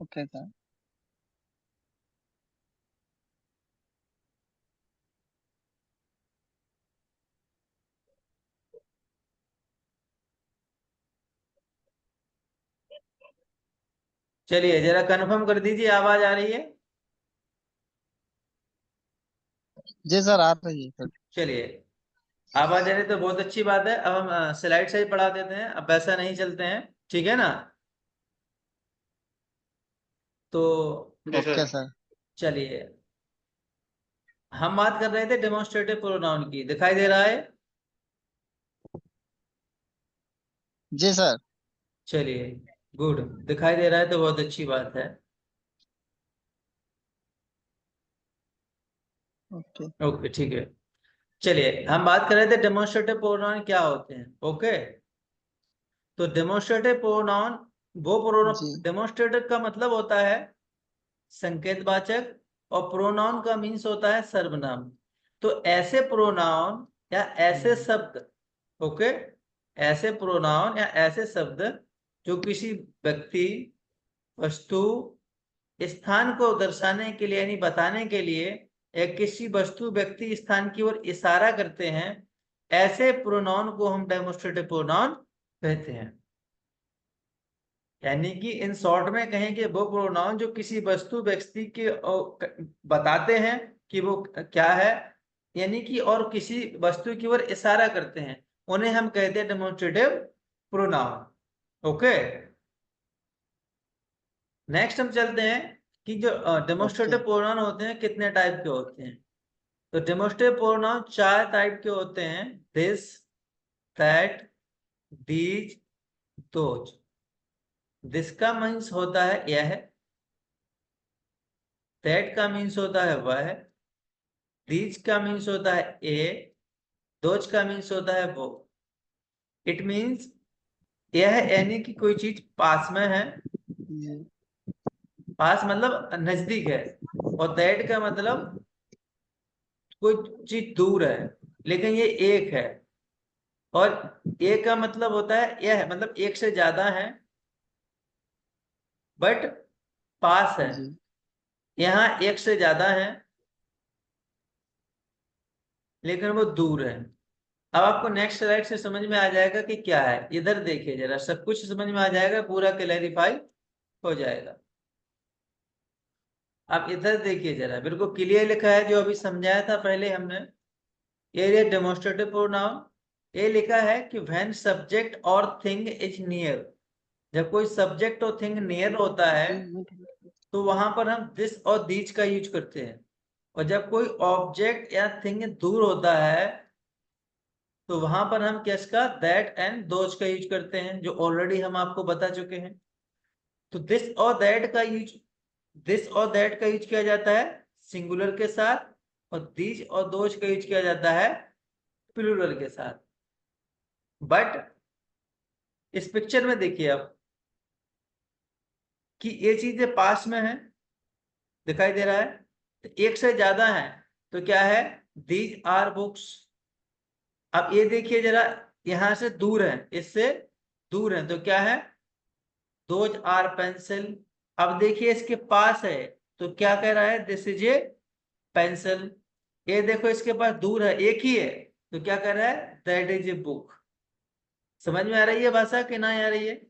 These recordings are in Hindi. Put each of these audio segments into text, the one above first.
Okay sir. चलिए जरा कंफर्म कर दीजिए, आवाज आ रही है? जी सर, आ रही है सर। चलिए, आवाज आ रही तो बहुत अच्छी बात है। अब हम स्लाइड से ही पढ़ा देते हैं, अब वैसा नहीं चलते हैं, ठीक है ना? तो जी ओके सर। सर। चलिए, हम बात कर रहे थे डेमोन्स्ट्रेटिव प्रोनाउन की, दिखाई दे रहा है? जी सर। चलिए, गुड, दिखाई दे रहा है तो बहुत अच्छी बात है। ओके। ओके, ठीक है। चलिए, हम बात कर रहे थे डेमोन्स्ट्रेटिव प्रोनाउन क्या होते हैं। ओके, तो डेमोन्स्ट्रेटिव प्रोनाउन वो जी। प्रोनाउन, डेमोन्स्ट्रेटिव का मतलब होता है संकेतवाचक, और प्रोनाउन का मीन्स होता है सर्वनाम। तो ऐसे प्रोनाउन या ऐसे शब्द, ओके, ऐसे प्रोनाउन या ऐसे शब्द जो किसी व्यक्ति, वस्तु, स्थान को दर्शाने के लिए यानी बताने के लिए, या किसी वस्तु, व्यक्ति, स्थान की ओर इशारा करते हैं, ऐसे प्रोनाउन को हम डेमोन्स्ट्रेटिव प्रोनाउन कहते हैं। यानी कि इन शॉर्ट में कहें कि वो प्रोनाउन जो किसी वस्तु, व्यक्ति के बताते हैं कि वो क्या है, यानी कि और किसी वस्तु की ओर इशारा करते हैं, उन्हें हम कहते हैं डेमोन्स्ट्रेटिव प्रोनाउन। ओके, नेक्स्ट हम चलते हैं कि जो ओके। डेमोन्स्ट्रेटिव प्रोनाउन होते हैं कितने टाइप के होते हैं। तो डेमोन्स्ट्रेटिव प्रोनाउन 4 टाइप के होते हैं: this, that, these, those. This का मीन्स होता है यह, दैट का मीन्स होता है वह, दीज का मीन्स होता है ए, दोज का मीन्स होता है वो। इट मीन्स यह, यानी कि कोई चीज पास में है, जी। पास मतलब नजदीक है, और दैट का मतलब कोई चीज दूर है लेकिन ये एक है, और एक का मतलब होता है यह, मतलब एक से ज्यादा है बट पास है। जी। यहाँ एक से ज्यादा है लेकिन वो दूर है। अब आपको नेक्स्ट स्लाइड से समझ में आ जाएगा कि क्या है। इधर देखिए जरा, सब कुछ समझ में आ जाएगा, पूरा क्लैरिफाई हो जाएगा। आप इधर देखिए जरा, बिल्कुल क्लियर लिखा है जो अभी समझाया था पहले हमने। ये डेमोन्स्ट्रेटिव प्रोनाउन, ये लिखा है कि व्हेन सब्जेक्ट और थिंग इज नियर, जब कोई सब्जेक्ट और थिंग नियर होता है तो वहां पर हम दिस और दीज का यूज करते हैं, और जब कोई ऑब्जेक्ट या थिंग दूर होता है तो वहां पर हम किसका, दैट एंड दोज का यूज करते हैं, जो ऑलरेडी हम आपको बता चुके हैं। तो दिस और दैट का यूज, दिस और दैट का यूज किया जाता है सिंगुलर के साथ, और दीज और दोज का यूज किया जाता है प्लूरल के साथ। बट इस पिक्चर में देखिए आप कि ये चीजें पास में है, दिखाई दे रहा है, तो एक से ज्यादा है, तो क्या है, दीज आर बुक्स। अब ये देखिए जरा, यहां से दूर है, इससे दूर है, तो क्या है, दोज आर पेंसिल। अब देखिए इसके पास है, तो क्या कह रहा है, दिस इज ए पेंसिल। ये देखो इसके पास दूर है, एक ही है, तो क्या कह रहा है, दैट इज ए बुक। समझ में आ रही है भाषा कि नहीं आ रही है?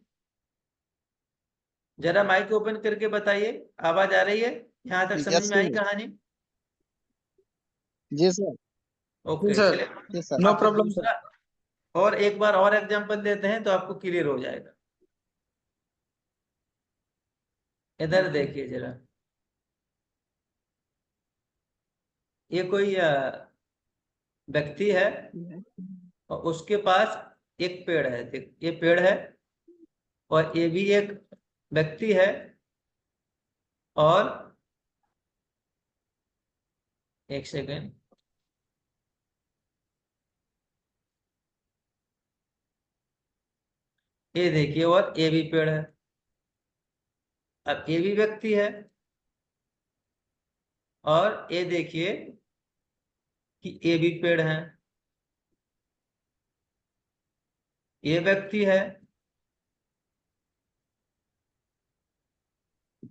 जरा माइक ओपन करके बताइए, आवाज आ रही है? यहां तक समझ यस में आई सर। कहानी? जी सर। जी ओके, सर। चलिए जी सर। नो आपको प्रॉब्लम सर। दूसरा और एक बार और एग्जांपल देते हैं तो आपको क्लियर हो जाएगा। इधर ओके। देखिए जरा, ये कोई व्यक्ति है और उसके पास एक पेड़ है, देख ये पेड़ है, और ये भी एक व्यक्ति है, और एक सेकेंड, ये देखिए, और ये भी पेड़ है। अब ये भी व्यक्ति है, और ये देखिए कि ये भी पेड़ है, ये व्यक्ति है,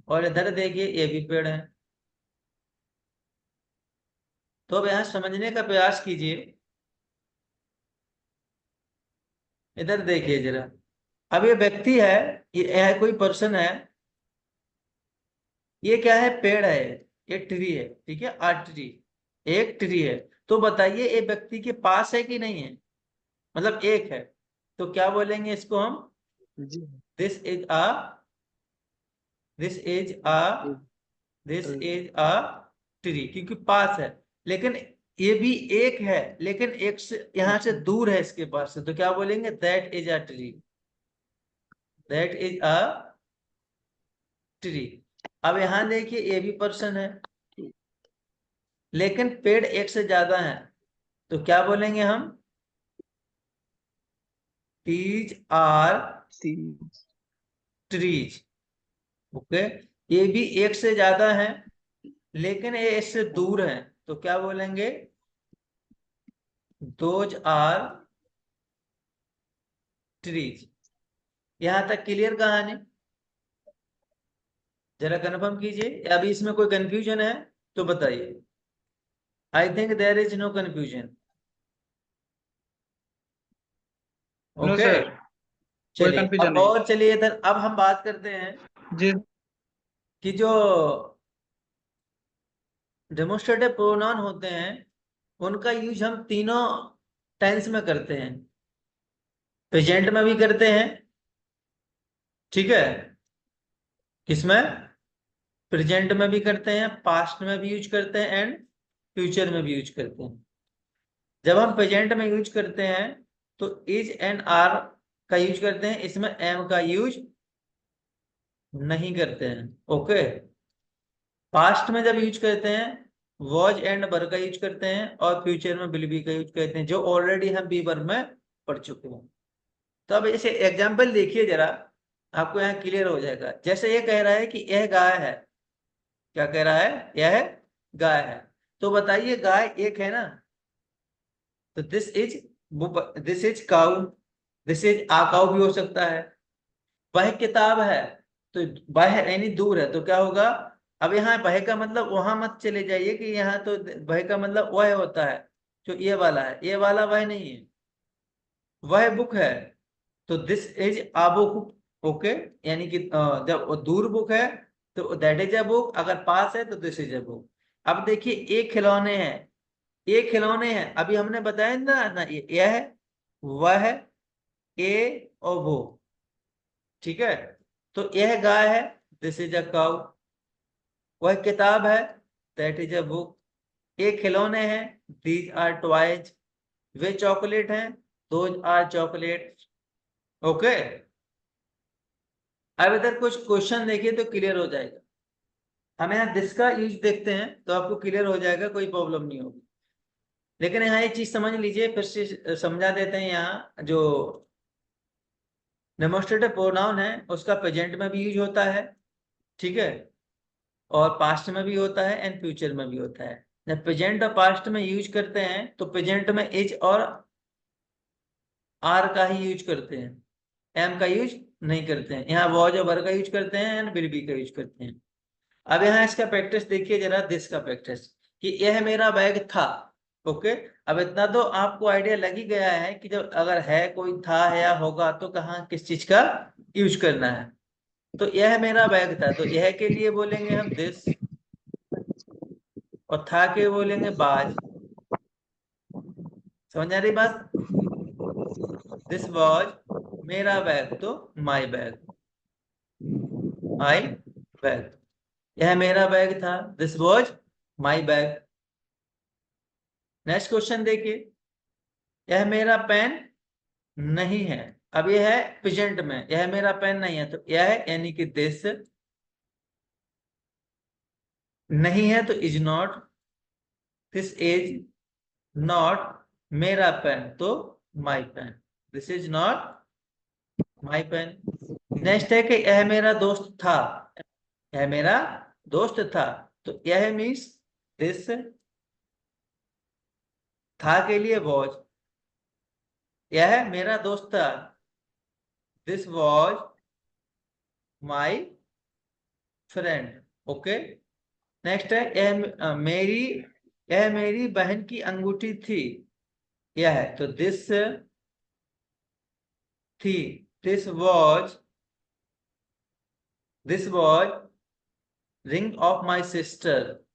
और इधर देखिए ये भी पेड़ है। तो अब यहाँ समझने का प्रयास कीजिए। इधर देखिए जरा, अब ये व्यक्ति है, ये है कोई पर्सन है, ये क्या है, पेड़ है, ये ट्री है, ठीक है, आ ट्री, एक ट्री है। तो बताइए ये व्यक्ति के पास है कि नहीं है, मतलब एक है, तो क्या बोलेंगे इसको हम, जी this is a, this is a, this is a tree, क्योंकि पास है। लेकिन ये भी एक है, लेकिन एक से यहां से दूर है इसके पास से, तो क्या बोलेंगे, that is a tree, that is a tree. अब यहां देखिए ये भी पर्सन है, लेकिन पेड़ एक से ज्यादा है, तो क्या बोलेंगे हम, these आर ट्रीज। ओके, ये भी एक से ज्यादा है, लेकिन ये इससे दूर है, तो क्या बोलेंगे, दोज आर ट्रीज। यहां तक क्लियर कहानी, जरा कंफर्म कीजिए, अभी इसमें कोई कंफ्यूजन है तो बताइए। I think there is no confusion. No okay, sir, कोई चलिए कंफ्यूजन अब नहीं। और चलिए इधर, अब हम बात करते हैं जी कि जो डेमोस्ट्रेटिव प्रोनाउन होते हैं उनका यूज हम तीनों टेंस में करते हैं। प्रेजेंट में भी करते हैं, ठीक है, किसमें, प्रेजेंट में भी करते हैं, पास्ट में भी यूज करते हैं, एंड फ्यूचर में भी यूज करते हैं। जब हम प्रेजेंट में यूज करते हैं तो इज एंड आर का यूज करते हैं, इसमें एम का यूज नहीं करते हैं। ओके, पास्ट में जब यूज करते हैं वॉज एंड वर का यूज करते हैं, और फ्यूचर में विल बी का यूज करते हैं, जो ऑलरेडी हम बी वर्ब में पढ़ चुके हैं। तो अब इसे एग्जाम्पल देखिए जरा, आपको यहाँ क्लियर हो जाएगा। जैसे ये कह रहा है कि यह गाय है, क्या कह रहा है, यह गाय है, तो बताइए गाय एक है ना, तो this is cow, this is a cow भी हो सकता है। वह किताब है, तो वह यानी दूर है, तो क्या होगा, अब यहाँ वह का मतलब वहां मत चले जाइए कि यहाँ तो वह का मतलब वह होता है, जो ये वाला है, ये वाला वह नहीं है। वह बुक है, तो this is a book. Okay, यानी कि जब वो दूर बुक है तो दैट इज अ बुक, अगर पास है तो दिस इज अ बुक। अब देखिए एक खिलौने हैं, एक खिलौने हैं, अभी हमने बताया ना यह है, वह है, ए और वो, ठीक है। तो यह गाय है, दिस इज अ काउ, वह किताब है, दैट इज अ बुक, एक खिलौने हैं, दीज आर टॉयज, वे चॉकलेट हैं, दोज आर चॉकलेट। ओके, अब इधर कुछ क्वेश्चन देखिए तो क्लियर हो जाएगा। हम यहाँ दिस का यूज देखते हैं तो आपको क्लियर हो जाएगा, कोई प्रॉब्लम नहीं होगी। लेकिन यहाँ एक चीज समझ लीजिए, फिर से समझा देते हैं। यहाँ जो डेमोस्ट्रेटिव प्रोनाउन है उसका प्रेजेंट में भी यूज होता है, ठीक है, और पास्ट में भी होता है, एंड फ्यूचर में भी होता है। जब प्रेजेंट और पास्ट में यूज करते हैं तो प्रेजेंट में इज और आर का ही यूज करते हैं, एम का यूज नहीं करते हैं। यहाँ वॉज और वर का यूज करते हैं, एंड विल बी का यूज करते हैं। अब यहाँ इसका प्रैक्टिस देखिए जरा, दिस का प्रैक्टिस, कि यह मेरा बैग था। ओके, अब इतना तो आपको आइडिया लग ही गया है कि जब अगर है, कोई था है या होगा, तो कहाँ किस चीज का यूज करना है। तो यह मेरा बैग था, तो यह के लिए बोलेंगे हम दिस, और था के बोलेंगे बाज। समझ आ रही बात, दिस वॉज मेरा बैग, तो माई बैग, माई बैग, यह मेरा बैग था, this was my bag. Next question देखिए, यह मेरा पेन नहीं है। अब यह है प्रेजेंट में, यह मेरा पेन नहीं है, तो यह है यानी कि दिस, नहीं है तो is not, this is not मेरा पेन, तो my pen, this is not my pen. Next है कि यह मेरा दोस्त था, यह मेरा दोस्त था, तो यह मीन्स दिस, था के लिए वॉज, यह मेरा दोस्त था, this was my friend. Okay, next है यह मेरी बहन की अंगूठी थी। यह है तो दिस थी, this was ring of my sister,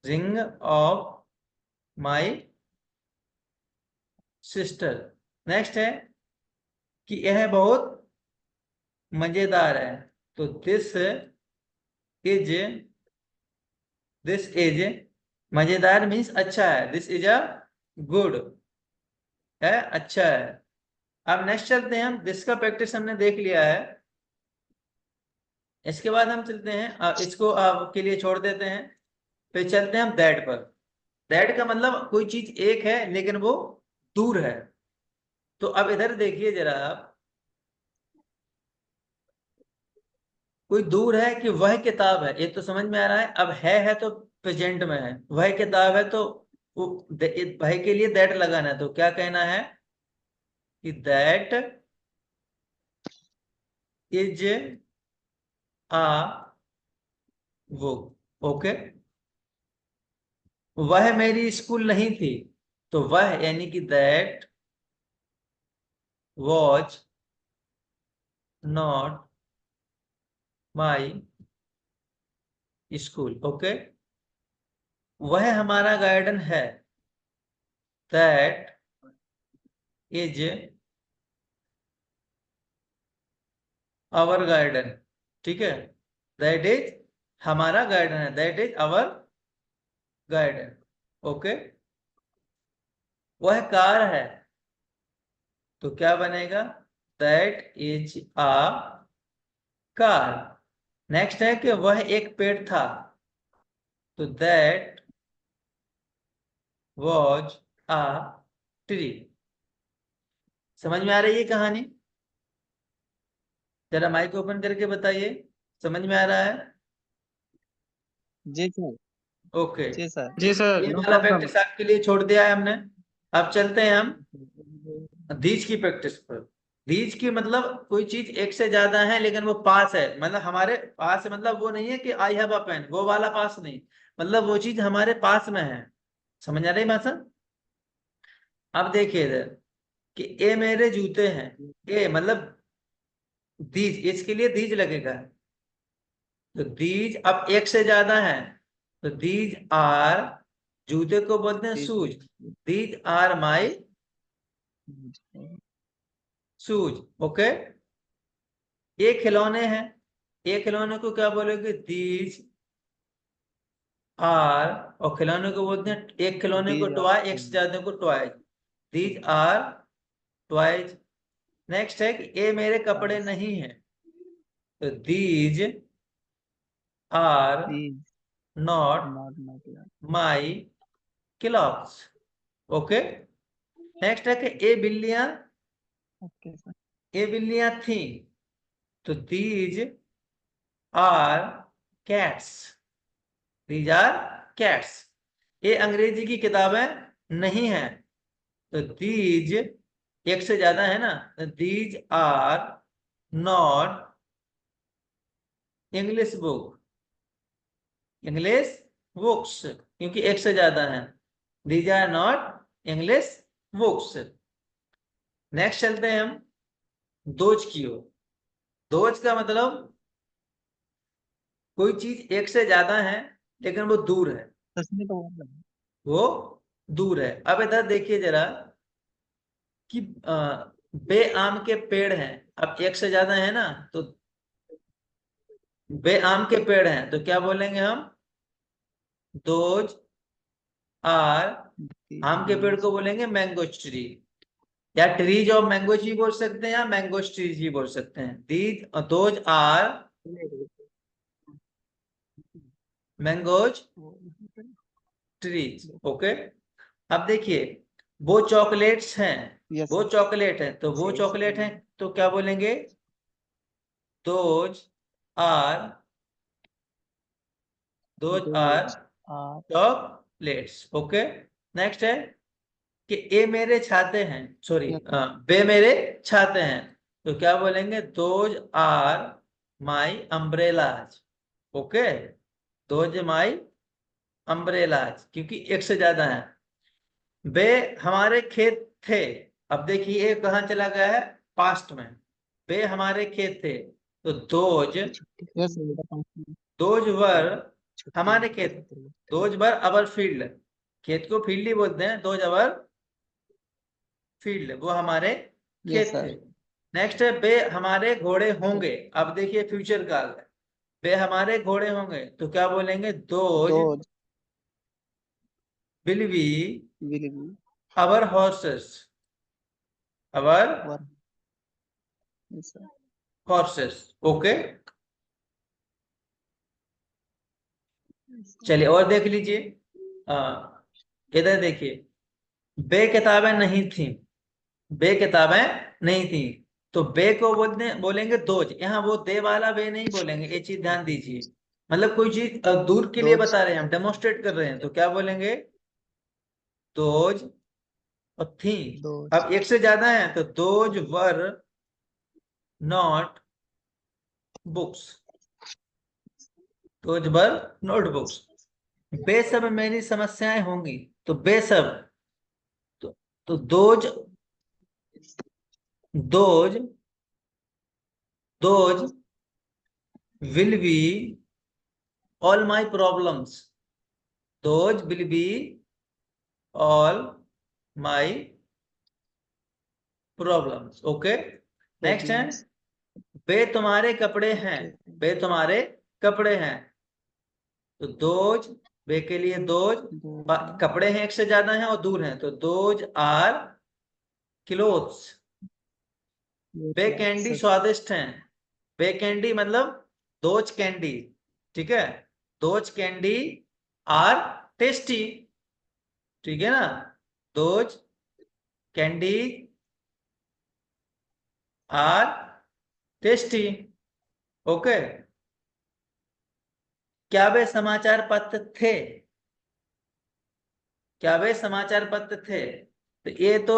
ring of my sister. Next है कि यह बहुत मजेदार है, तो दिस इज मजेदार मीन्स अच्छा है, दिस इज अ गुड है, अच्छा है। अब नेक्स्ट चलते हैं हम, दिस का प्रैक्टिस हमने देख लिया है। इसके बाद हम चलते हैं इसको आपके लिए छोड़ देते हैं, फिर चलते हैं हम दैट पर। दैट का मतलब कोई चीज एक है लेकिन वो दूर है। तो अब इधर देखिए जरा आप, कोई दूर है कि वह किताब है, ये तो समझ में आ रहा है। अब है तो प्रेजेंट में है, वह किताब है तो वह के लिए दैट लगाना है, तो क्या कहना है कि दैट इज आ वो। ओके, वह मेरी स्कूल नहीं थी, तो वह यानी कि that was not my school. Okay, वह हमारा गार्डन है, दैट इज आवर गार्डन। ठीक है, दैट इज हमारा गार्डन है, that is our garden. Okay, वह कार है, तो क्या बनेगा, that is a car. Next है कि वह एक पेड़ था, तो दैट वॉज आ ट्री। समझ में आ रही है कहानी? जरा माइक ओपन करके बताइए, समझ में आ रहा है? जी सर। ओके, जी सर। जी सर, ये नो वाला प्रॉब्लम। प्रैक्टिस आपके लिए छोड़ दिया है हमने। अब चलते हैं हम दीज की प्रैक्टिस पर। दीज की मतलब कोई चीज एक से ज्यादा है लेकिन वो पास है, मतलब हमारे पास है, मतलब वो नहीं है कि आई हैव अ पेन, वो वाला पास नहीं, मतलब वो चीज हमारे पास में है। समझ आ रही बात सर? अब देखिए इधर कि ए मेरे जूते हैं, ए मतलब दीज, इसके लिए दीज लगेगा, तो दीज अब एक से ज्यादा है, तो दीज आर, जूते को बोलते हैं shoes, these are my shoes. Okay, ये खिलौने हैं, ये खिलौने को क्या बोलोगे, दीज आर, और खिलौने को बोलते हैं, एक खिलौने को टॉय, एक से ज्यादा को toys, these are toys. Next है कि ये मेरे कपड़े नहीं है, तो these are not my clothes. Okay, next है कि ये बिल्लियां थी, तो these are cats, these are cats. ये अंग्रेजी की किताबें नहीं है, तो दीज एक से ज्यादा है ना, तो these are not English book, English books, क्योंकि एक से ज्यादा है, these are not English books. Next चलते हैं हम दोज की ओर। दोज का मतलब कोई चीज एक से ज्यादा है लेकिन वो दूर है, वो दूर है। अब इधर देखिए जरा कि बे आम के पेड़ हैं, अब एक से ज्यादा है ना, तो बे आम के पेड़ हैं, तो क्या बोलेंगे हम, दोज आर, आम के पेड़ को बोलेंगे मैंगो ट्री, या ट्रीज ऑफ मैंगोज भी बोल सकते हैं, या मैंगोज ट्रीज भी बोल सकते हैं। These those are mangoes trees. Okay, अब देखिए वो चॉकलेट्स हैं, वो चॉकलेट है, तो वो चॉकलेट है, तो क्या बोलेंगे, those are, those are chocolates. Okay, next है कि ए मेरे छाते हैं, सॉरी बे मेरे छाते हैं, तो क्या बोलेंगे, those are my umbrellas. Okay, those my umbrellas, क्योंकि एक से ज्यादा है। वे हमारे खेत थे। अब देखिए ये कहाँ चला गया है, पास्ट में। वे हमारे खेत थे, तो दोज, यस सर, बेटा 5 मिनट। दोज वर छुट्टी हमारे है, खेत, 75 minute. Those were our field, खेत को फील्ड ही बोलते हैं, दोज अवर फील्ड, वो हमारे यस खेत थे। सर। नेक्स्ट है वे हमारे घोड़े होंगे। अब देखिए फ्यूचर काल है, वे हमारे घोड़े होंगे, तो क्या बोलेंगे, those those will B will be our horses, our were. Yes sir. Horses. Okay, yes sir. चलिए और देख लीजिए। इधर देखिए, बे किताबें नहीं थी, बे किताबें नहीं थी, तो बे को बोलेंगे दोज। यहाँ वो दे वाला बे नहीं बोलेंगे, ये चीज ध्यान दीजिए। मतलब कोई चीज दूर के लिए दोज बता रहे हैं, हम डेमोन्स्ट्रेट कर रहे हैं, तो क्या बोलेंगे, दोज और थी। दोज अब एक से ज्यादा है, तो those were not books, those were notebooks. बेसब मेरी समस्याएं होंगी, तो बेसब, तो, तो those those will be all my problems, those will be all my problems. Okay, next है, प्रॉब्लम्स। वे तुम्हारे कपड़े हैं, ओके। वे तुम्हारे कपड़े हैं, तो दोज, वे के लिए दोज, कपड़े हैं एक से ज्यादा हैं और दूर हैं, तो दोज आर क्लोथ्स। वे कैंडी सर। स्वादिष्ट हैं, वे कैंडी मतलब दोज कैंडी, ठीक है, दोज कैंडी आर टेस्टी, ठीक है ना, those candy are tasty. Okay, क्या वे समाचार पत्र थे, क्या वे समाचार पत्र थे, तो ये तो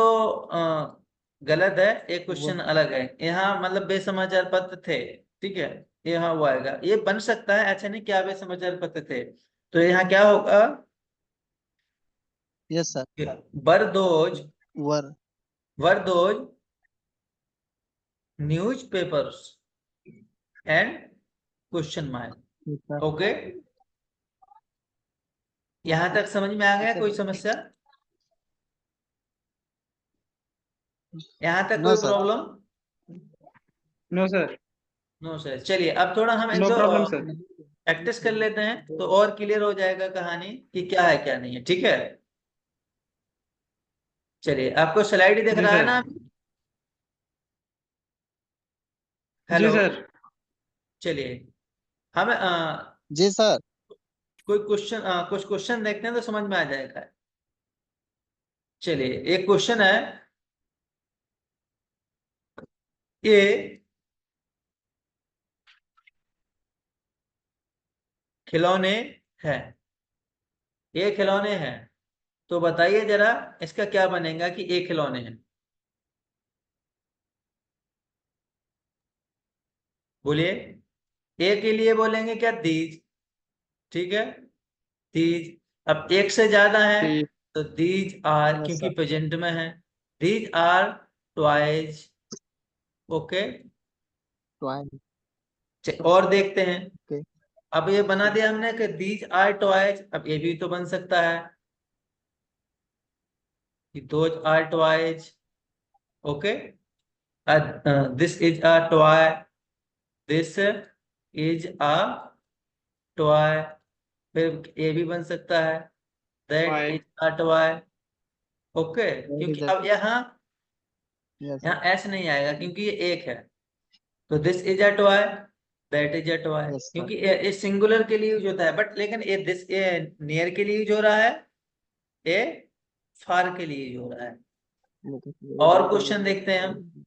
गलत है, एक वो क्वेश्चन अलग है। यहाँ मतलब वे समाचार पत्र थे, ठीक है, यहाँ वो आएगा, ये बन सकता है, अच्छा नहीं, क्या वे समाचार पत्र थे, तो यहाँ क्या होगा, yes sir. Were those, were. Were those newspapers and question yes sir. Mark. Okay, यहाँ तक समझ में आ गया, ओके कोई सर। समस्या, यहाँ तक नो कोई sir. Problem, no sir. No sir. चलिए अब थोड़ा हम एक नो दो प्रॉब्लम सर। प्रैक्टिस कर लेते हैं, तो और क्लियर हो जाएगा कहानी कि क्या है क्या नहीं है, ठीक है। चलिए, आपको स्लाइड ही दिख जी रहा है सर। ना, जी हेलो, सर। चलिए हम जी सर। कोई क्वेश्चन कुछ क्वेश्चन देखते हैं तो समझ में आ जाएगा। चलिए एक क्वेश्चन है, ये खिलौने हैं, ये खिलौने हैं, तो बताइए जरा इसका क्या बनेगा कि ये खिलौने हैं, बोलिए। ए के लिए बोलेंगे क्या, दीज, ठीक है, दीज। अब एक से ज्यादा है, ठीक। तो दीज आर, यस क्योंकि सर। प्रेजेंट में है, these are toys. Okay, twelve. और देखते हैं। ओके। अब ये बना दिया हमने कि दीज आर टॉयज, अब ये भी तो बन सकता है कि those are toys. Okay, this is a toy, this is a toy, फिर ये भी बन सकता है, that five. Is a toy. Okay, that क्योंकि इज अब यहाँ यस। यहाँ एस नहीं आएगा, क्योंकि ये एक है, तो this is a toy, that is a toy, yes sir. क्योंकि ये सिंगुलर के लिए यूज होता है, बट लेकिन ये नियर के लिए यूज हो रहा है, ये फार के लिए यूज हो रहा है। और क्वेश्चन देखते हैं हम,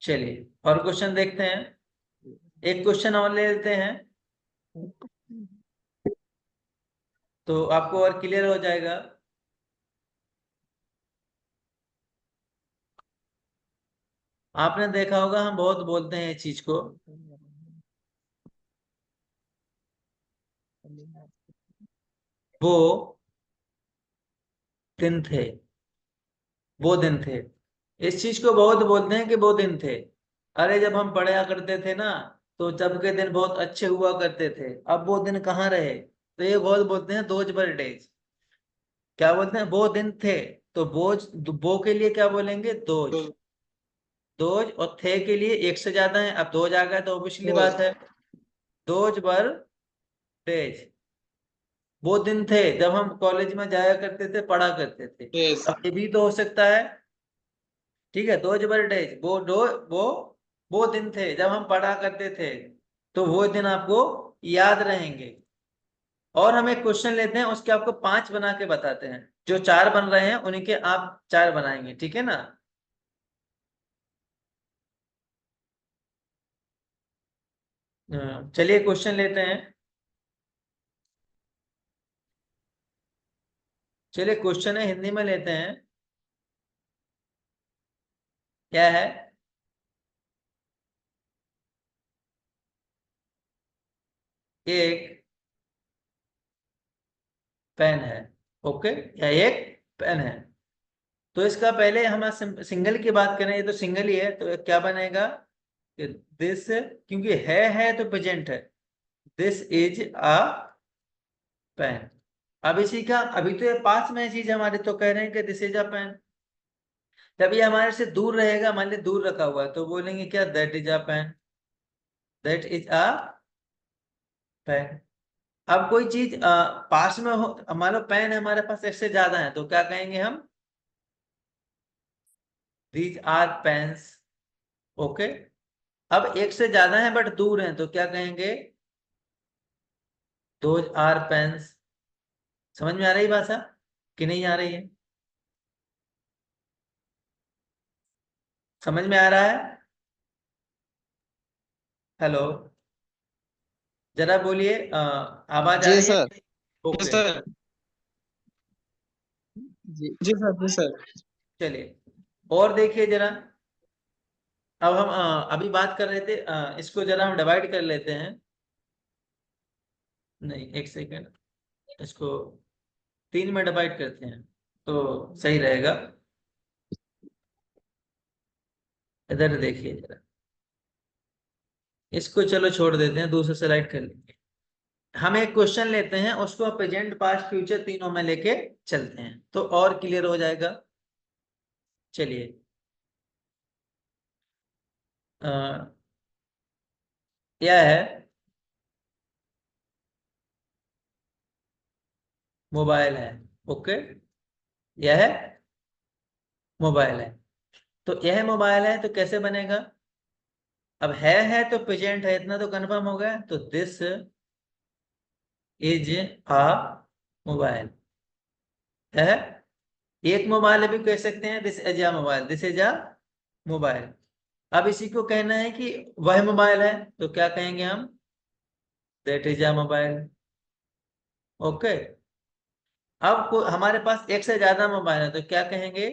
चलिए और क्वेश्चन देखते हैं, एक क्वेश्चन और ले लेते हैं, तो आपको और क्लियर हो जाएगा। आपने देखा होगा हम बहुत बोलते हैं ये चीज को। वो दिन थे, वो दिन थे, इस चीज को बहुत बोलते हैं कि वो दिन थे। अरे जब हम पढ़ा करते थे ना, तो जब के दिन बहुत अच्छे हुआ करते थे, अब वो दिन कहाँ रहे। तो ये बहुत बोलते हैं दोज वर डेज। क्या बोलते हैं, वो दिन थे। तो बोझ, वो के लिए क्या बोलेंगे, दोज। दोज और थे के लिए एक से ज्यादा है, अब दोज आ गया तो ऑब्वियसली बात है। दोज वर डेज, वो दिन थे जब हम कॉलेज में जाया करते थे, पढ़ा करते थे। यस। अब ये भी तो हो सकता है। ठीक है, दोज वर डेज, वो वो दिन थे जब हम पढ़ा करते थे, तो वो दिन आपको याद रहेंगे। और हम एक क्वेश्चन लेते हैं, उसके आपको 5 बना के बताते हैं। जो 4 बन रहे हैं उन्हीं के आप 4 बनाएंगे, ठीक है ना। चलिए क्वेश्चन लेते हैं। चलिए क्वेश्चन है, हिंदी में लेते हैं। क्या है, एक पेन है, ओके, या एक पेन है। तो इसका पहले हम सिंगल की बात करें, ये तो सिंगल ही है, तो क्या बनेगा कि दिस, क्योंकि है तो प्रेजेंट है। This is a pen. अब इसी का, अभी तो ये पास में चीज हमारे, तो कह रहे हैं कि दिस इज अ पेन। जब ये हमारे से दूर रहेगा, मान ली दूर रखा हुआ है, तो बोलेंगे क्या, that is a pen, that is a pen. अब कोई चीज पास में हो, मान लो पेन हमारे पास एक से ज्यादा है, तो क्या कहेंगे हम, दीज आर पेन्स, ओके। अब एक से ज्यादा है बट दूर है, तो क्या कहेंगे, दोज आर पेन्स। समझ में आ रही भाषा कि नहीं आ रही है, समझ में आ रहा है। हेलो, जरा बोलिए, आवाज आ जी रही है। सर। Okay, sir. जी। जी सर, जी सर। चलिए और देखिए जरा। अब हम अभी बात कर रहे थे, इसको जरा हम डिवाइड कर लेते हैं। नहीं, एक सेकेंड, इसको 3 में डिवाइड करते हैं तो सही रहेगा। इधर देखिए जरा, इसको चलो छोड़ देते हैं, दूसरा स्लाइड कर लेंगे। हम एक क्वेश्चन लेते हैं, उसको प्रेजेंट पास्ट फ्यूचर तीनों में लेके चलते हैं, तो और क्लियर हो जाएगा। चलिए, यह है मोबाइल है, ओके, यह है मोबाइल है। तो यह मोबाइल है, तो कैसे बनेगा। अब है तो प्रेजेंट है, इतना तो कंफर्म हो गया, तो दिस इज अ मोबाइल है। एक मोबाइल भी कह सकते हैं, this is a mobile, this is a mobile. अब इसी को कहना है कि वह मोबाइल है, तो क्या कहेंगे हम, that is a mobile, okay. अब हमारे पास एक से ज्यादा मोबाइल है, तो क्या कहेंगे,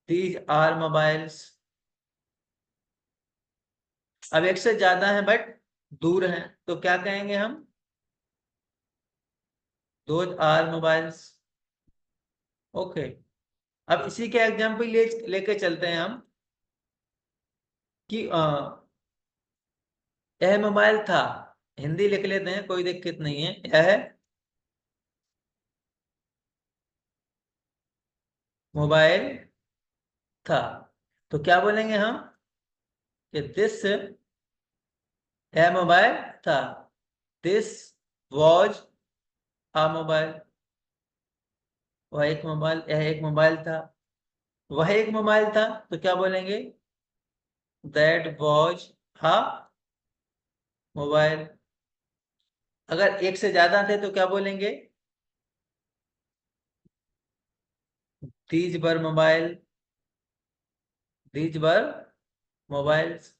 दीज आर मोबाइल्स। अब एक से ज्यादा है बट दूर है, तो क्या कहेंगे हम, दोज आर मोबाइल्स, ओके। अब इसी के एग्जाम्पल लेके चलते हैं हम कि यह मोबाइल था, हिंदी लिख लेते हैं, कोई दिक्कत नहीं है। यह मोबाइल था, तो क्या बोलेंगे हम कि दिस, यह मोबाइल था, दिस वॉज अ मोबाइल। वह एक मोबाइल, यह एक मोबाइल था, वह एक मोबाइल था, तो क्या बोलेंगे, दैट वॉज अ मोबाइल। अगर एक से ज्यादा थे तो क्या बोलेंगे, these were mobile, these were mobiles.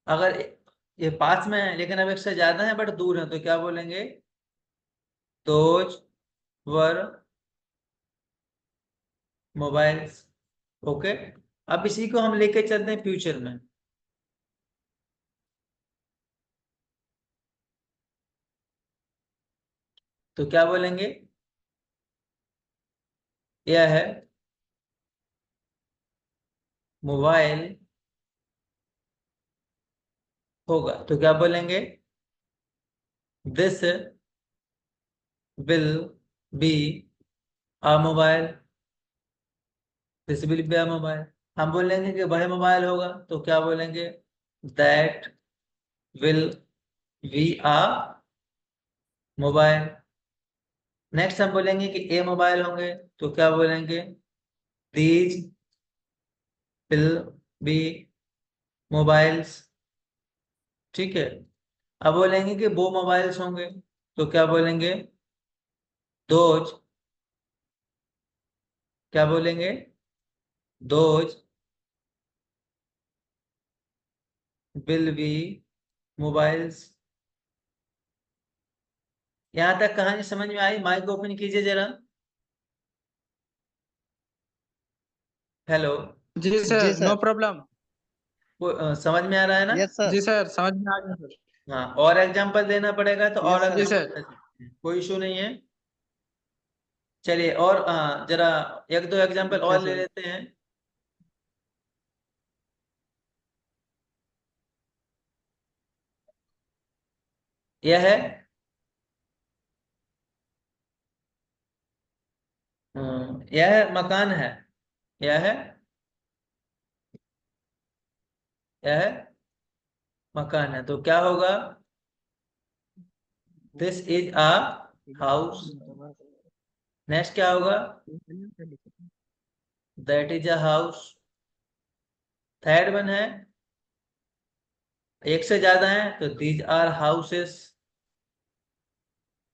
अगर ये पास में है लेकिन अब एक से ज्यादा है बट दूर है, तो क्या बोलेंगे, दोज वर मोबाइल्स, ओके। अब इसी को हम लेके चलते हैं फ्यूचर में। तो क्या बोलेंगे, यह है मोबाइल होगा, तो क्या बोलेंगे, this will be a mobile, this will be a mobile. हम बोलेंगे कि वह मोबाइल होगा, तो क्या बोलेंगे, that will be a mobile. Next हम बोलेंगे कि ए मोबाइल होंगे, तो क्या बोलेंगे, दीज विल बी मोबाइल्स। ठीक है। अब बोलेंगे कि वो मोबाइल्स होंगे, तो क्या बोलेंगे, दोज, क्या बोलेंगे, दोज विल बी मोबाइल्स। यहां तक कहानी समझ में आई? माइक ओपन कीजिए जरा। हेलो। जी जी सर, नो सर। प्रॉब्लम। समझ में आ रहा है ना? Yes sir. जी सर, समझ में आ गया सर। हाँ, और एग्जांपल देना पड़ेगा तो और यस सर। जी एग्जांपल सर। दे सकते हैं, कोई इशू नहीं है। चलिए, और जरा एक दो एग्जांपल ओके और ले सर। लेते हैं। यह है यह मकान है, यह है, यह मकान है, तो क्या होगा, this is a house. Next क्या होगा, that is a house. Third one है, एक से ज्यादा है तो दीज आर हाउसेस,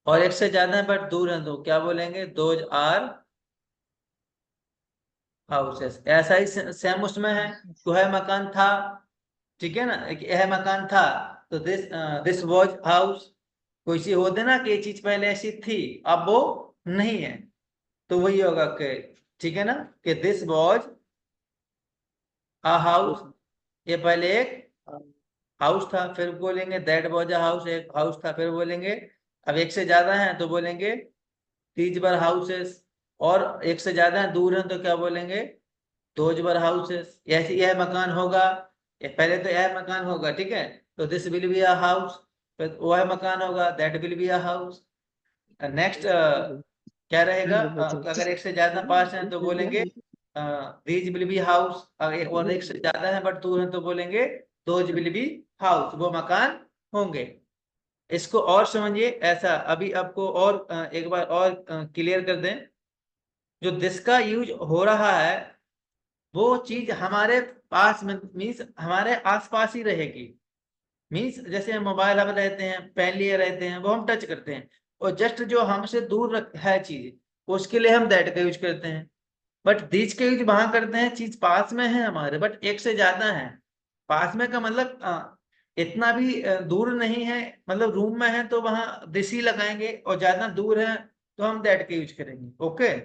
और एक से ज्यादा है बट दूर है तो क्या बोलेंगे, दोज आर हाउसेस। ऐसा ही सेम उसमें है, तो है मकान था, ठीक है ना, एक यह मकान था, तो दिस वॉज हाउस। कोई सी होते ना कि ये चीज पहले ऐसी थी, अब वो नहीं है, तो वही होगा कि, ठीक है ना, कि दिस वॉज अ हाउस, ये पहले एक हाउस था, फिर बोलेंगे दैट वॉज अ हाउस, एक हाउस था, फिर बोलेंगे अब एक से ज्यादा है तो बोलेंगे तीज बर हाउसेस, और एक से ज्यादा है दूर है तो क्या बोलेंगे, दोज बर हाउसेस। ऐसे यह मकान होगा, ये पहले तो यह मकान होगा, ठीक है, तो this will be a house, फिर वह मकान होगा, that will be a house. Next क्या रहेगा, अगर एक से ज्यादा पास है तो बोलेंगे दीज विल बी हाउस, और एक से ज्यादा है बट दूर है तो बोलेंगे दोज विल बी हाउस, वो मकान होंगे। इसको और समझिए, ऐसा अभी आपको और एक बार और क्लियर कर दें। जो दिस का यूज हो रहा है वो चीज हमारे पास में, मीन्स हमारे आसपास ही रहेगी। मीन्स जैसे हम मोबाइल हम रहते हैं, पेन लिए रहते हैं, वो हम टच करते हैं, और जस्ट जो हमसे दूर है चीज, उसके लिए हम दैट का यूज करते हैं। बट दिस का यूज वहां करते हैं, चीज पास में है हमारे बट एक से ज्यादा है। पास में का मतलब इतना भी दूर नहीं है, मतलब रूम में है तो वहां दिस ही लगाएंगे, और ज्यादा दूर है तो हम दैट का यूज करेंगे। ओके,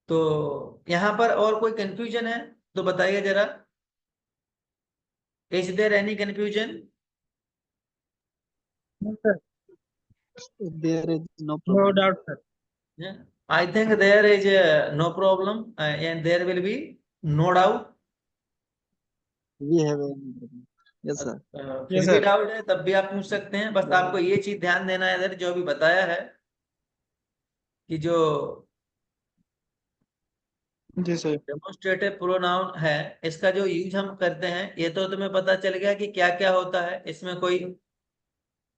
तो यहाँ पर और कोई कंफ्यूजन है तो बताइए जरा, is there any confusion? No sir, there is no no problem. Doubt sir. I think there is no problem and there will be no doubt. We have yes sir. जी फिर भी सर। डाउट है तब भी आप पूछ सकते हैं, बस आपको ये चीज ध्यान देना है इधर जो अभी बताया है, कि जो जी सर। डेमोन्स्ट्रेटिव प्रोनाउन है इसका जो यूज हम करते हैं, ये तो तुम्हें पता चल गया कि क्या क्या होता है, इसमें कोई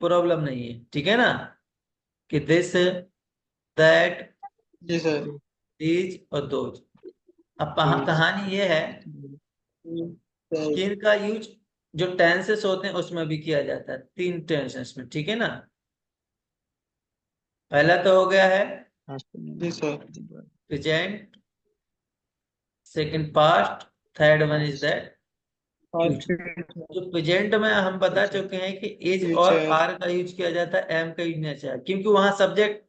प्रॉब्लम नहीं है, ठीक है ना, कि दिस, दैट, जी सर। दीज और दोज। अब कहानी ये है कि इनका यूज जो टेंसेस होते हैं उसमें भी किया जाता है, तीन टेंसेस में, ठीक है ना। पहला तो हो गया है जी sir. Present, second past, third one is that और फ्यूचर। जो प्रेजेंट में हम बता चुके हैं कि इज और फ्यूचर। आर का यूज किया जाता है, एम का यूज नहीं किया, क्योंकि वहां सब्जेक्ट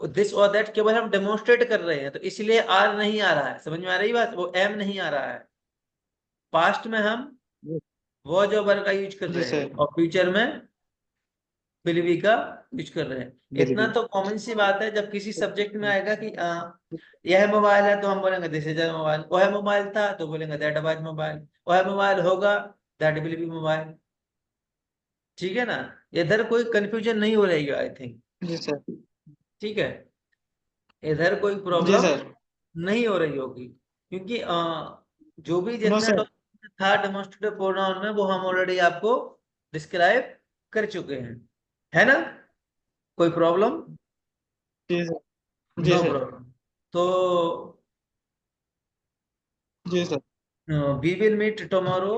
दिस और दैट केवल हम डेमोन्स्ट्रेट कर रहे हैं, तो इसलिए आर नहीं आ रहा है। समझ में आ रही बात? वो एम नहीं आ रहा है। पास्ट में हम वॉज और वर का यूज कर जी रहे हैं सर। और फ्यूचर में विल बी का यूज कर रहे हैं। Will इतना be. तो कॉमन सी बात है। जब किसी सब्जेक्ट में आएगा कि यह मोबाइल है तो हम बोलेंगे दिस इज अ मोबाइल, वह मोबाइल था तो बोलेंगे दैट वाज मोबाइल, वह मोबाइल होगा दैट विल बी मोबाइल। ठीक है ना? इधर कोई कंफ्यूजन नहीं हो रही है आई थिंक। Ji sir. ठीक है, इधर कोई जी प्रॉब्लम सर। नहीं हो रही होगी, क्योंकि जो भी नो जितना सर। टॉपिक था डेमोन्स्ट्रेटिव प्रोनाउन में वो हम ऑलरेडी आपको डिस्क्राइब कर चुके हैं, है ना? कोई प्रॉब्लम? जी सर। जी नो सर। प्रॉब्लम। तो जी sir. we will meet tomorrow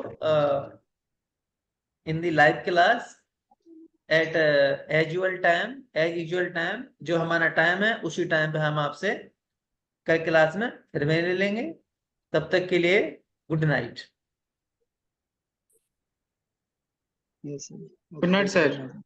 in the live class at as usual time। जो हमारा टाइम है उसी टाइम पे हम आपसे कल क्लास में फिर मिल लेंगे। तब तक के लिए good night. Yes, sir. Good night Okay, sir. good night.